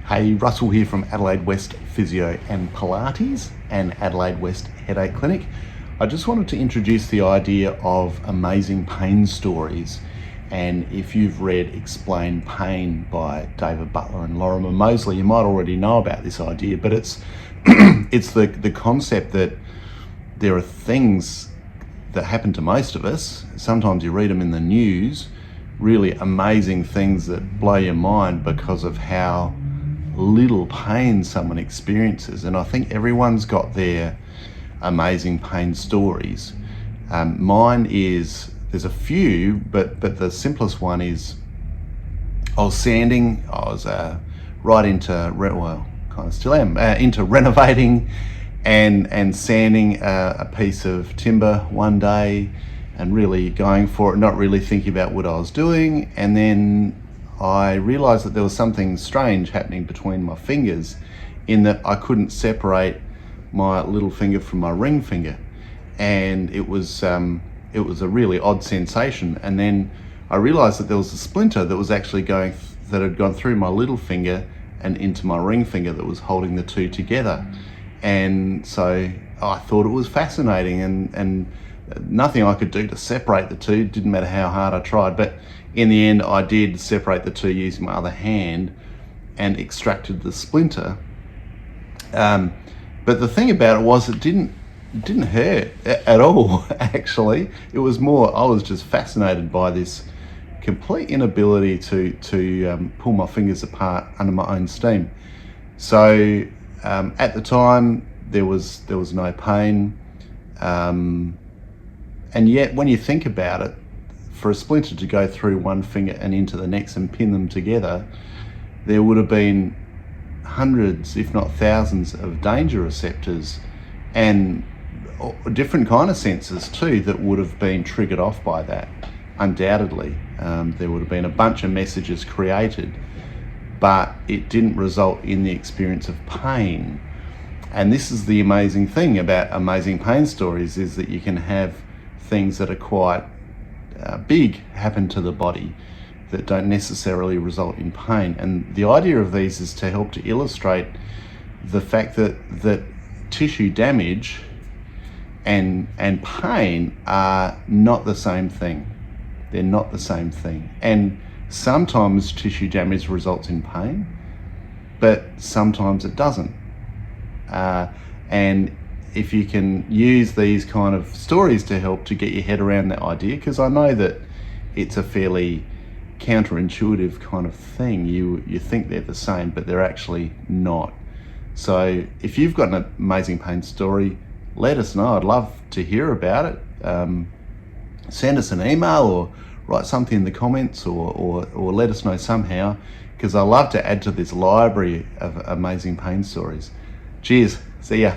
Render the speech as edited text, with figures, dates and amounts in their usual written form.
Hey, Russell here from Adelaide West Physio and Pilates and Adelaide West Headache Clinic. I just wanted to introduce the idea of amazing pain stories. And if you've read Explain Pain by David Butler and Lorimer Moseley, you might already know about this idea, but it's it's the concept that there are things that happen to most of us. Sometimes you read them in the news, really amazing things that blow your mind because of how little pain someone experiences. And I think everyone's got their amazing pain stories. Mine is, there's a few, but the simplest one is I was right into, well, kind of still am, into renovating and sanding a piece of timber one day and really going for it, not really thinking about what I was doing. And then I realized that there was something strange happening between my fingers, in that I couldn't separate my little finger from my ring finger. And it was a really odd sensation. And then I realized that there was a splinter that was actually that had gone through my little finger and into my ring finger that was holding the two together. And so I thought it was fascinating, and nothing I could do to separate the two, didn't matter how hard I tried. But in the end, I did separate the two using my other hand and extracted the splinter. But the thing about it was it didn't hurt at all, actually. It was more, I was just fascinated by this complete inability to pull my fingers apart under my own steam. So at the time, there was no pain. And yet, when you think about it, for a splinter to go through one finger and into the next and pin them together, there would have been hundreds, if not thousands, of danger receptors and different kind of sensors too that would have been triggered off by that. Undoubtedly, there would have been a bunch of messages created, but it didn't result in the experience of pain. And this is the amazing thing about amazing pain stories, is that you can have things that are quite big happen to the body that don't necessarily result in pain. And the idea of these is to help to illustrate the fact that tissue damage and pain are not the same thing. They're not the same thing. And sometimes tissue damage results in pain, but sometimes it doesn't. And if you can use these kind of stories to help to get your head around that idea, because I know that it's a fairly counterintuitive kind of thing. You think they're the same, but they're actually not. So if you've got an amazing pain story, let us know. I'd love to hear about it. Send us an email or write something in the comments, or let us know somehow, because I love to add to this library of amazing pain stories. Cheers. See ya.